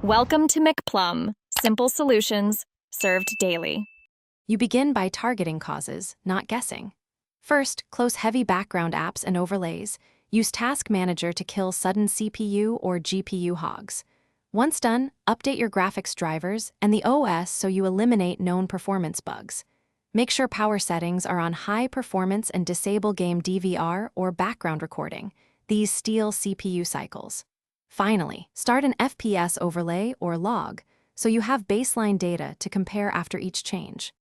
Welcome to McPlum, simple solutions served daily. You begin by targeting causes, not guessing. First, close heavy background apps and overlays. Use Task Manager to kill sudden CPU or GPU hogs. Once done, update your graphics drivers and the OS so you eliminate known performance bugs. Make sure power settings are on high performance and disable game DVR or background recording. These steal CPU cycles. Finally, start an FPS overlay or log so you have baseline data to compare after each change.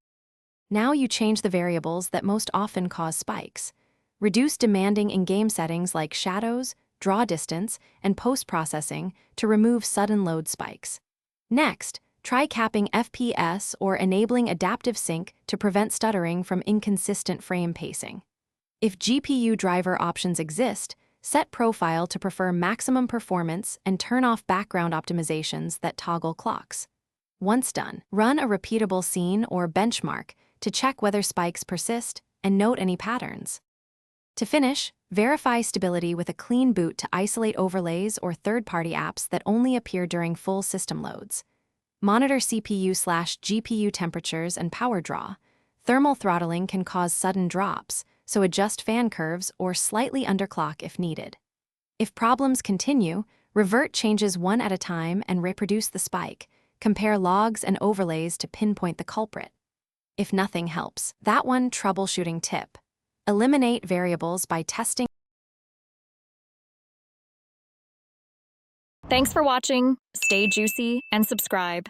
Now you change the variables that most often cause spikes. Reduce demanding in-game settings like shadows, draw distance, and post-processing to remove sudden load spikes. Next, try capping FPS or enabling adaptive sync to prevent stuttering from inconsistent frame pacing. If GPU driver options exist, set profile to prefer maximum performance and turn off background optimizations that toggle clocks. Once done, run a repeatable scene or benchmark to check whether spikes persist and note any patterns. To finish, verify stability with a clean boot to isolate overlays or third-party apps that only appear during full system loads. Monitor CPU/GPU temperatures and power draw. Thermal throttling can cause sudden drops, so adjust fan curves or slightly underclock if needed. If problems continue, revert changes one at a time and reproduce the spike. Compare logs and overlays to pinpoint the culprit. If nothing helps, that one troubleshooting tip. Eliminate variables by testing. Thanks for watching. Stay juicy and subscribe.